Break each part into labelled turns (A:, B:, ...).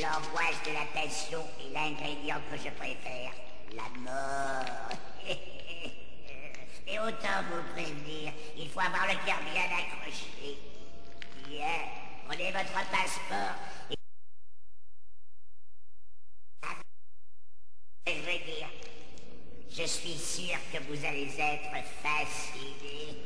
A: l'angoisse de la passion est l'ingrédient que je préfère. La mort. Et autant vous prévenir, il faut avoir le cœur bien accroché. Bien, prenez votre passeport et... Je veux dire, je suis sûr que vous allez être fasciné.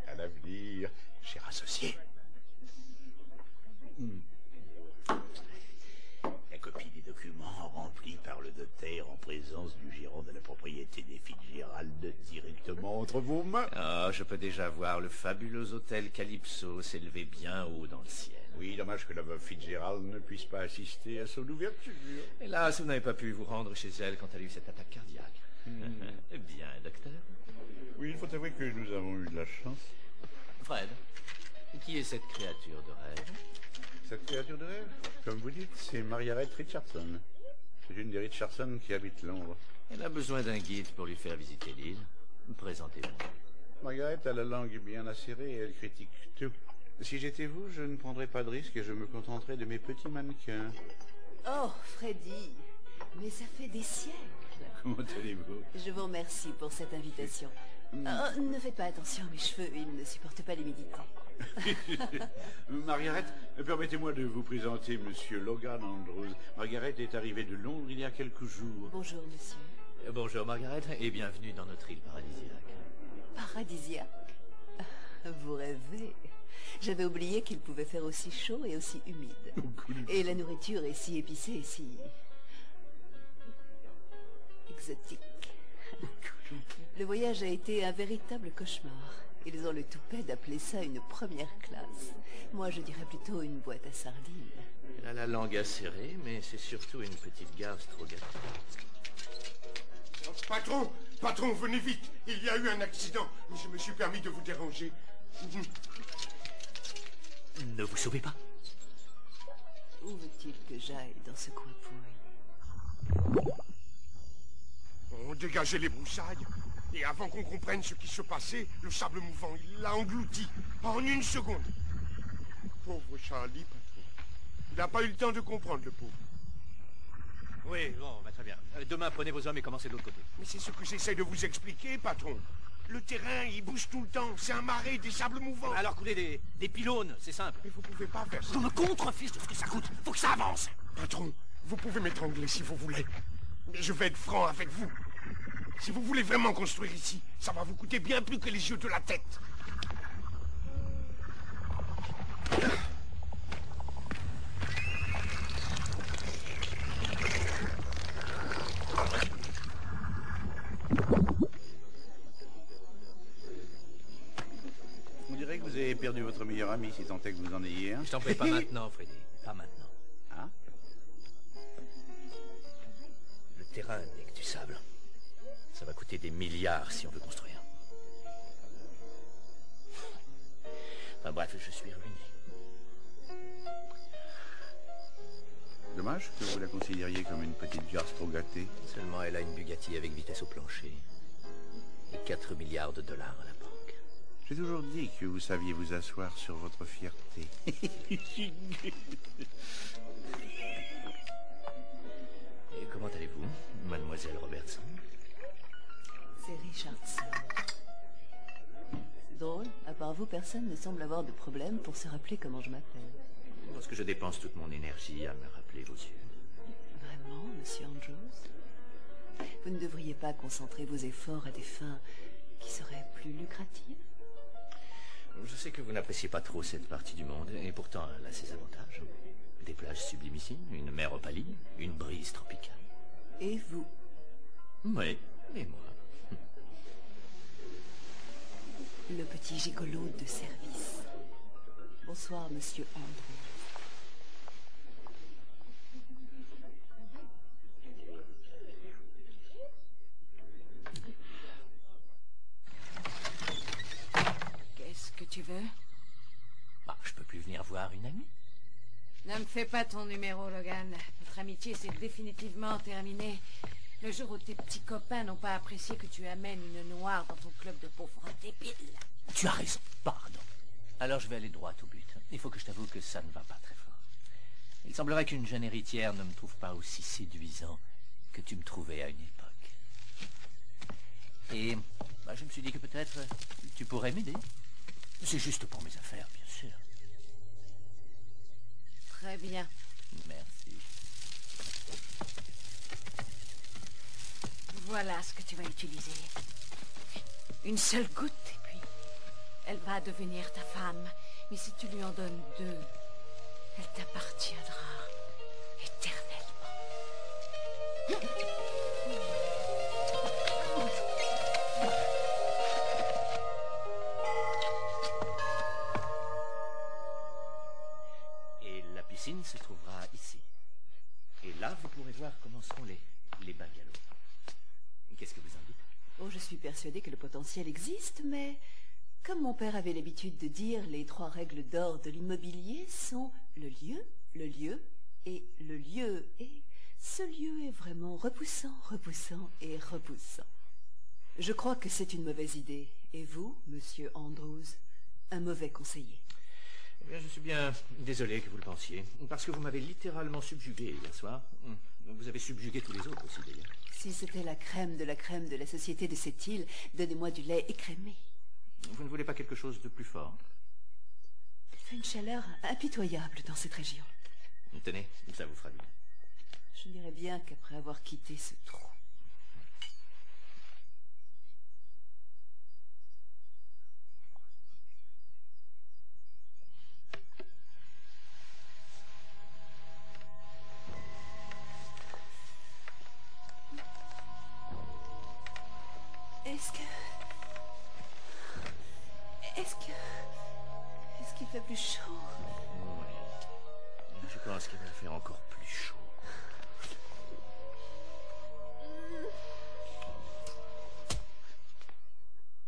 B: À l'avenir, cher associé. La copie des documents remplis par le notaire en présence du gérant de la propriété des Fitzgerald directement entre vos mains.
C: Ah, je peux déjà voir le fabuleux hôtel Calypso s'élever bien haut dans le ciel.
B: Oui, dommage que la veuve Fitzgerald ne puisse pas assister à son ouverture.
C: Hélas, vous n'avez pas pu vous rendre chez elle quand elle a eu cette attaque cardiaque. Bien, docteur.
B: Oui, il faut avouer que nous avons eu de la chance.
C: Fred, qui est cette créature de rêve?
B: Cette créature de rêve, comme vous dites, c'est Margaret Richardson. C'est une des Richardson qui habite Londres.
C: Elle a besoin d'un guide pour lui faire visiter l'île. Présentez-vous.
B: Margaret a la langue bien acérée et elle critique tout. Si j'étais vous, je ne prendrais pas de risque et je me contenterais de mes petits mannequins.
D: Oh, Freddy, mais ça fait des siècles.
B: Comment allez-vous?
D: Je vous remercie pour cette invitation. Oh, ne faites pas attention à mes cheveux, ils ne supportent pas l'humidité.
B: Margaret, permettez-moi de vous présenter Monsieur Logan Andrews. Margaret est arrivée de Londres il y a quelques jours.
D: Bonjour, monsieur.
C: Bonjour, Margaret, et bienvenue dans notre île paradisiaque.
D: Paradisiaque? Vous rêvez. J'avais oublié qu'il pouvait faire aussi chaud et aussi humide. Et la nourriture est si épicée et si... exotique. Le voyage a été un véritable cauchemar. Ils ont le toupet d'appeler ça une première classe. Moi, je dirais plutôt une boîte à sardines.
C: Elle a la langue acérée, mais c'est surtout une petite gaffe trop gâtée.
E: Patron, patron, venez vite. Il y a eu un accident. Je me suis permis de vous déranger.
C: Ne vous sauvez pas?
D: Où veut-il que j'aille dans ce coin pourri?
E: On dégageait les broussailles. Et avant qu'on comprenne ce qui se passait, le sable mouvant, il l'a englouti en une seconde. Pauvre Charlie, patron. Il n'a pas eu le temps de comprendre, le pauvre.
C: Oui, bon, bah, très bien. Demain, prenez vos hommes et commencez de l'autre côté.
E: Mais c'est ce que j'essaie de vous expliquer, patron. Le terrain, il bouge tout le temps. C'est un marais, des sables mouvants.
C: Alors coulez des pylônes, c'est simple.
E: Mais vous pouvez pas faire ça.
C: Je me contrefiche de ce que ça coûte. Faut que ça avance.
E: Patron, vous pouvez m'étrangler si vous voulez. Mais je vais être franc avec vous. Si vous voulez vraiment construire ici, ça va vous coûter bien plus que les yeux de la tête.
B: On dirait que vous avez perdu votre meilleur ami, si tant est que vous en ayez un.
C: Je t'en prie, pas maintenant, Freddy. Pas maintenant.
B: Hein?
C: Le terrain n'est que du sable. Ça va coûter des milliards si on veut construire. Enfin bref, je suis ruiné.
B: Dommage que vous la considériez comme une petite jarre trop gâtée.
C: Seulement, elle a une Bugatti avec vitesse au plancher. Et 4 milliards de dollars à la banque.
B: J'ai toujours dit que vous saviez vous asseoir sur votre fierté.
C: Et comment allez-vous, mademoiselle Robertson?
D: C'est Richardson. C'est drôle, à part vous, personne ne semble avoir de problème pour se rappeler comment je m'appelle.
C: Parce que je dépense toute mon énergie à me rappeler vos yeux.
D: Vraiment, monsieur Andrews? Vous ne devriez pas concentrer vos efforts à des fins qui seraient plus lucratives?
C: Je sais que vous n'appréciez pas trop cette partie du monde, et pourtant elle a ses avantages. Des plages sublimissimes, une mer opalie, une brise tropicale.
D: Et vous?
C: Oui, et moi.
D: Le petit gigolo de service. Bonsoir, monsieur Andrews.
F: Qu'est-ce que tu veux?
C: Bah, je peux plus venir voir une amie.
F: Ne me fais pas ton numéro, Logan. Notre amitié s'est définitivement terminée. Le jour où tes petits copains n'ont pas apprécié que tu amènes une noire dans ton club de pauvres débiles.
C: Tu as raison, pardon. Alors je vais aller droit au but. Il faut que je t'avoue que ça ne va pas très fort. Il semblerait qu'une jeune héritière ne me trouve pas aussi séduisant que tu me trouvais à une époque. Et bah, je me suis dit que peut-être tu pourrais m'aider. C'est juste pour mes affaires, bien sûr.
F: Très bien.
C: Merci.
F: Voilà ce que tu vas utiliser. Une seule goutte, et puis elle va devenir ta femme. Mais si tu lui en donnes 2, elle t'appartiendra éternellement.
C: Et la piscine se trouvera ici. Et là, vous pourrez voir comment seront les bungalows. Qu'est-ce que vous en dites?
D: Oh, je suis persuadée que le potentiel existe, mais comme mon père avait l'habitude de dire, les 3 règles d'or de l'immobilier sont le lieu et le lieu. Et ce lieu est vraiment repoussant, repoussant et repoussant. Je crois que c'est une mauvaise idée. Et vous, monsieur Andrews, un mauvais conseiller.
C: Eh bien, je suis bien désolé que vous le pensiez, parce que vous m'avez littéralement subjugué hier soir. Vous avez subjugué tous les autres aussi, d'ailleurs.
D: Si c'était la crème de la société de cette île, donnez-moi du lait écrémé.
C: Vous ne voulez pas quelque chose de plus fort?
D: Il fait une chaleur impitoyable dans cette région.
C: Tenez, ça vous fera du bien.
D: Je dirais bien qu'après avoir quitté ce trou. Est-ce qu'il fait plus chaud?
C: Oui. Je pense qu'il va faire encore plus chaud.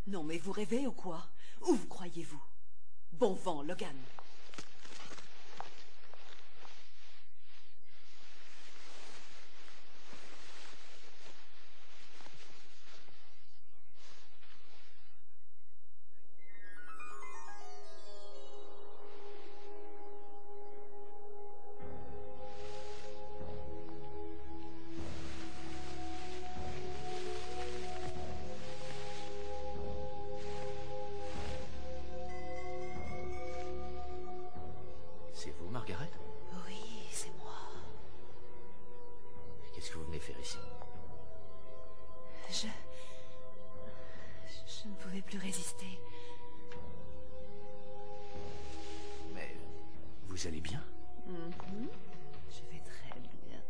D: Non, mais vous rêvez ou quoi? Où vous croyez-vous? Bon vent, Logan.
C: C'est vous, Margaret?
D: Oui, c'est moi.
C: Qu'est-ce que vous venez faire ici?
D: Je ne pouvais plus résister.
C: Mais vous allez bien?
D: Je vais très bien.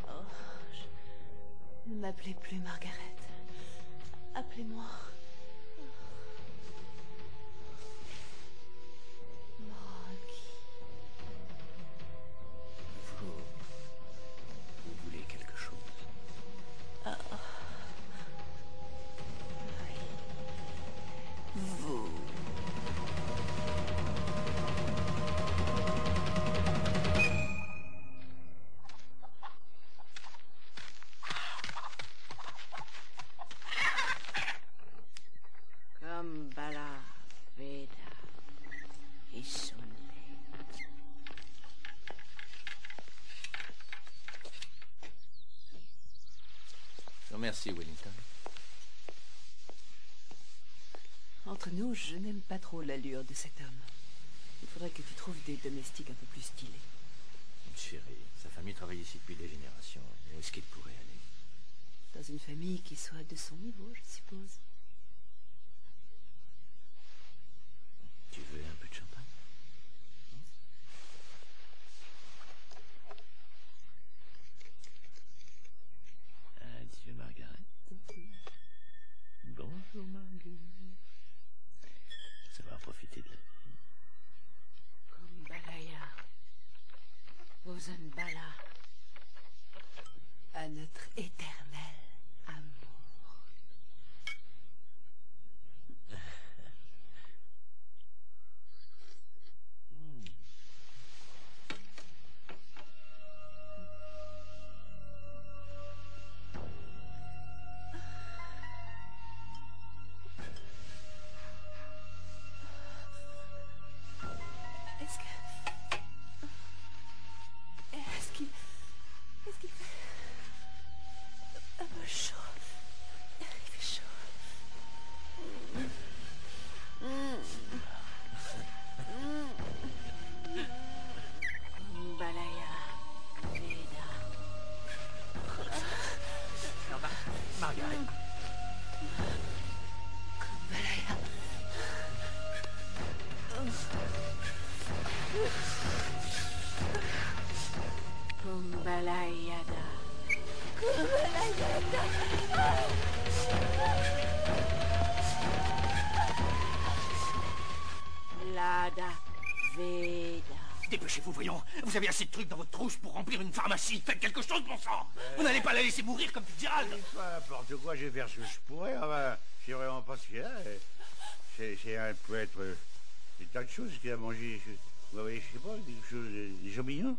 D: Oh, ne m'appelez plus Margaret. Appelez-moi Maggie.
C: Vous voulez quelque chose?
D: Vous.
C: Merci, Wellington.
D: Entre nous, je n'aime pas trop l'allure de cet homme. Il faudrait que tu trouves des domestiques un peu plus stylés.
C: Chérie, sa famille travaille ici depuis des générations. Où est-ce qu'il pourrait aller?
D: Dans une famille qui soit de son niveau, je suppose.
C: Tu veux un peu de champagne? Adieu, Margaret. Bonjour, Margaret. Savoir profiter de la vie.
F: Kumbalaya. Bozanbala.
D: À notre éternel amour. Est-ce qu'il fait un peu chaud? Il fait chaud.
F: Kumbalaya. Veda.
C: Margaret.
D: Kumbalaya.
F: Kumbalayada.
D: Kumbalayada.
F: Lada. Veda.
C: Dépêchez-vous, voyons. Vous avez assez de trucs dans votre trousse pour remplir une pharmacie. Faites quelque chose, bon sang. Vous n'allez pas la laisser mourir comme Fitzgerald.
B: N'importe quoi, je vais faire ce que je pourrais. Enfin, c'est vraiment pas ce qu'il y a. C'est un peut être des tas de choses qu'il a mangé. Vous voyez, je sais pas, quelque chose, des champignons.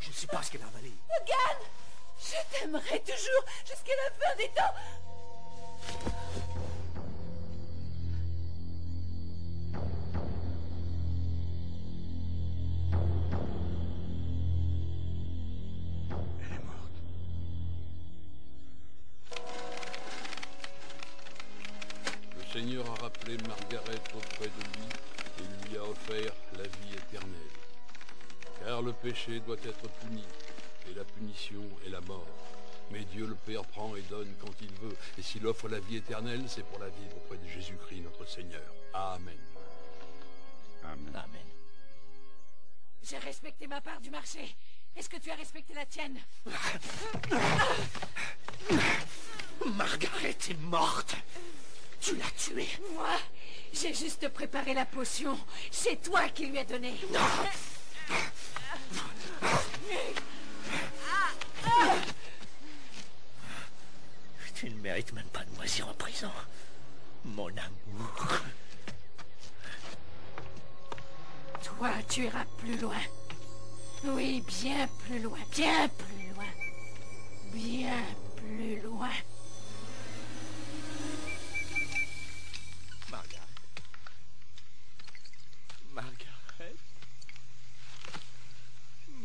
C: Je ne sais pas ce qu'elle a avalé.
D: Logan, je t'aimerai toujours jusqu'à la fin des temps.
B: Elle est morte.
G: Le Seigneur a rappelé Margaret auprès de lui et lui a offert la vie éternelle. Car le péché doit être puni, et la punition est la mort. Mais Dieu le Père prend et donne quand il veut, et s'il offre la vie éternelle, c'est pour la vivre auprès de Jésus-Christ notre Seigneur. Amen.
B: Amen.
C: Amen.
F: J'ai respecté ma part du marché. Est-ce que tu as respecté la tienne?
C: Margaret est morte. Tu l'as tuée.
F: Moi, j'ai juste préparé la potion. C'est toi qui lui as donné.
C: Non. Tu ne mérites même pas de moisir en prison. Mon amour.
F: Toi, tu iras plus loin. Oui, bien plus loin. Bien plus loin. Bien plus loin.
C: Margaret. Margaret.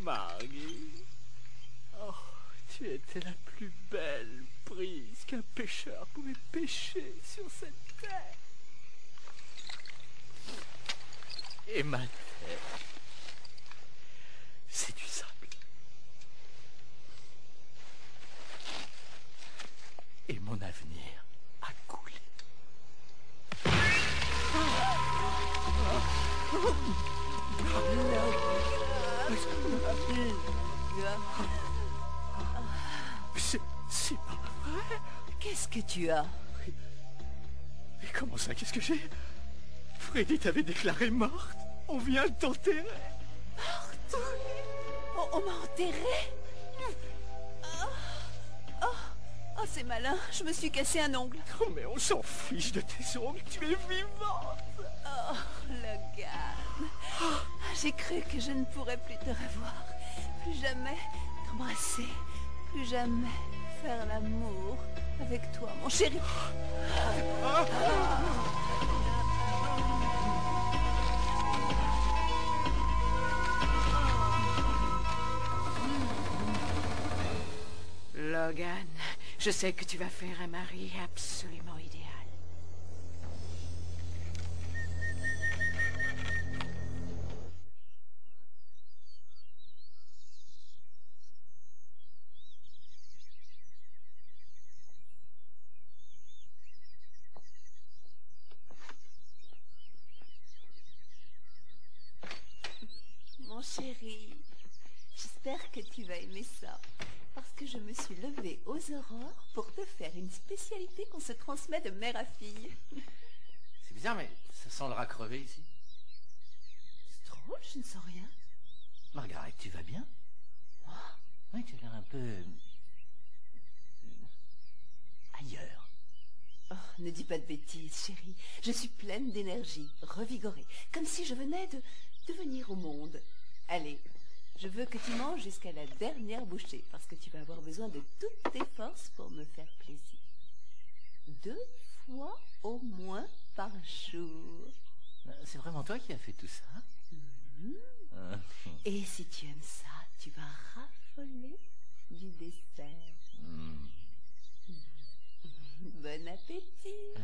C: Marguerite. Oh, tu étais la plus belle prise qu'un pêcheur pouvait pêcher sur cette terre. Et ma terre, c'est du sable. Et mon avenir a coulé. C'est pas vrai.
D: Qu'est-ce que tu as?
C: Mais comment ça, qu'est-ce que j'ai? Freddy t'avait déclarée morte. On vient de t'enterrer.
D: Morte? On m'a enterrée? Oh, c'est malin. Je me suis cassé un ongle.
C: Oh, mais on s'en fiche de tes ongles. Tu es vivante.
D: Oh, Logan. J'ai cru que je ne pourrais plus te revoir. Plus jamais t'embrasser. Plus jamais faire l'amour avec toi, mon chéri.
F: Logan, Je sais que tu vas faire un mari absolument idéal.
D: Mon chéri, j'espère que tu vas aimer ça. Parce que je me suis levée aux aurores pour te faire une spécialité qu'on se transmet de mère à fille.
C: C'est bizarre, mais ça sent le rat crevé ici.
D: C'est drôle, je ne sens rien.
C: Margaret, tu vas bien? Oui, tu as l'air un peu... ailleurs.
D: Oh, ne dis pas de bêtises, chérie. Je suis pleine d'énergie, revigorée, comme si je venais de venir au monde. Allez, je veux que tu manges jusqu'à la dernière bouchée, parce que tu vas avoir besoin de toutes tes forces pour me faire plaisir. 2 fois au moins par jour.
C: C'est vraiment toi qui as fait tout ça?
D: Et si tu aimes ça, tu vas raffoler du dessert. Bon appétit.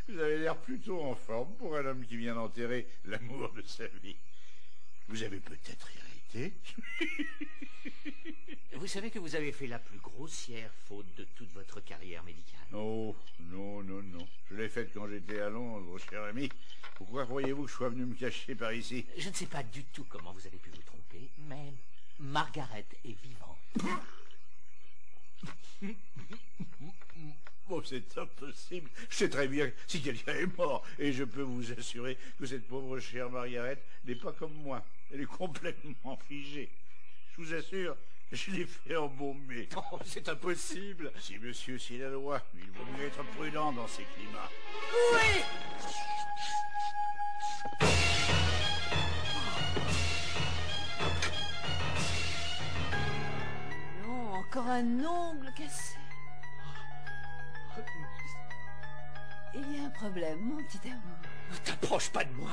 B: Vous avez l'air plutôt en forme pour un homme qui vient d'enterrer l'amour de sa vie. Vous avez peut-être hérité?
C: Vous savez que vous avez fait la plus grossière faute de toute votre carrière médicale.
B: Oh, non, non, non. Je l'ai faite quand j'étais à Londres, cher ami. Pourquoi croyez-vous que je sois venu me cacher par ici?
C: Je ne sais pas du tout comment vous avez pu vous tromper, mais Margaret est vivante.
B: Oh, c'est impossible. Je sais très bien si quelqu'un est mort. Et je peux vous assurer que cette pauvre chère Margaret n'est pas comme moi. Elle est complètement figée. Je vous assure, je l'ai fait embaumer.
C: Oh, c'est impossible.
B: Si monsieur, c'est la loi, il vaut mieux être prudent dans ces climats.
C: Oui!
D: Non, encore un ongle cassé. Il y a un problème, mon petit amour.
C: Ne t'approche pas de moi.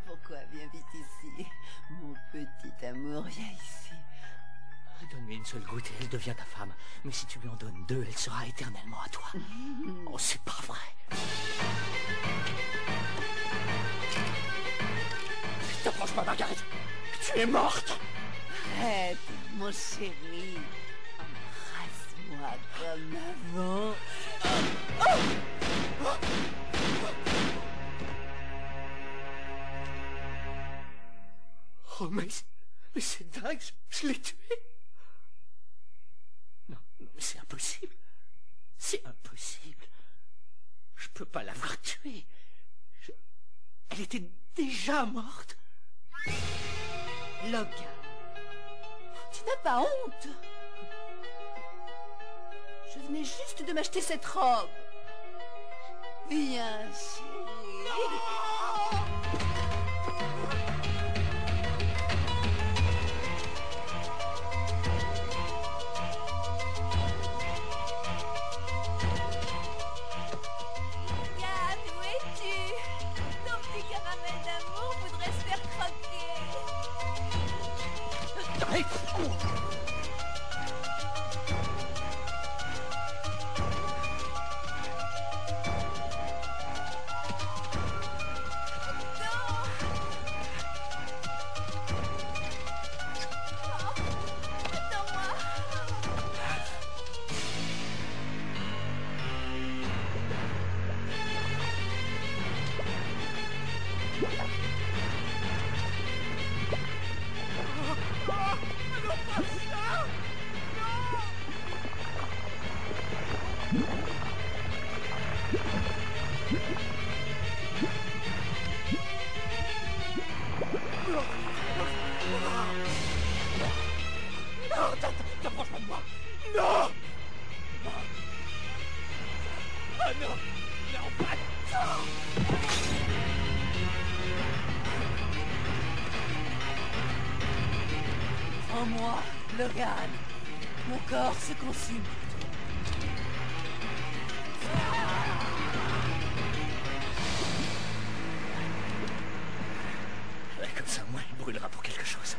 D: Pourquoi? Viens vite ici. Mon petit amour, viens ici.
C: Donne-lui une seule goutte et elle devient ta femme. Mais si tu lui en donnes 2, elle sera éternellement à toi. Oh, c'est pas vrai. Ne t'approche pas, Margaret. Tu es morte.
D: Arrête, mon chéri. Embrasse-moi comme avant.
C: Oh, mais c'est dingue, je l'ai tuée. Non, mais c'est impossible. C'est impossible. Je peux pas l'avoir tuée. Elle était déjà morte.
D: Logan, tu n'as pas honte? Je venais juste de m'acheter cette robe. Viens, chérie.
C: T'approches pas de moi. Non. Ah non. Non, pas.
D: En moi, Logan. Mon corps se consume.
C: Ça, au moins, il brûlera pour quelque chose.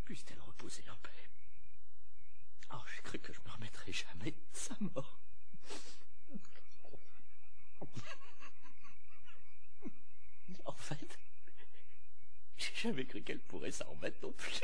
C: Puisse-t-elle reposer en paix. Oh, j'ai cru que je me remettrais jamais de sa mort. En fait, j'ai jamais cru qu'elle pourrait s'en remettre non plus.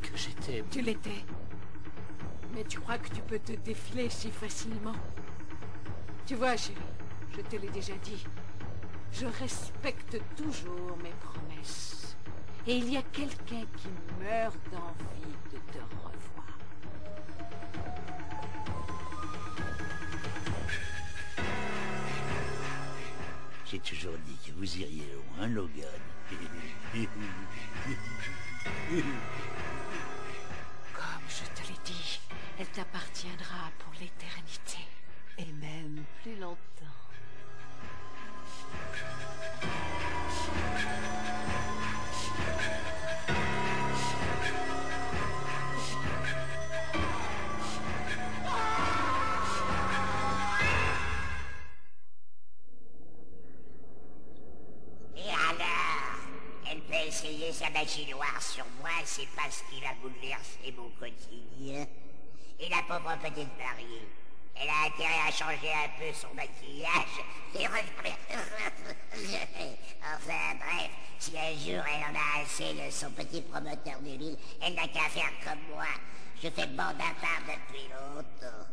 C: Que j'étais...
F: Tu l'étais. Mais tu crois que tu peux te défiler si facilement? Tu vois, chérie, je te l'ai déjà dit. Je respecte toujours mes promesses. Et il y a quelqu'un qui meurt d'envie de te revoir.
A: J'ai toujours dit que vous iriez loin, Logan.
F: Comme je te l'ai dit, elle t'appartiendra pour l'éternité.
D: Et même plus longtemps.
A: Et alors, elle peut essayer sa magie noire sur moi, c'est pas ce qui va bouleverser mon quotidien. Et la pauvre petite mariée, elle a intérêt à changer un peu son maquillage. Enfin bref, si un jour elle en a assez de son petit promoteur de ville, elle n'a qu'à faire comme moi. Je fais bande à part depuis longtemps.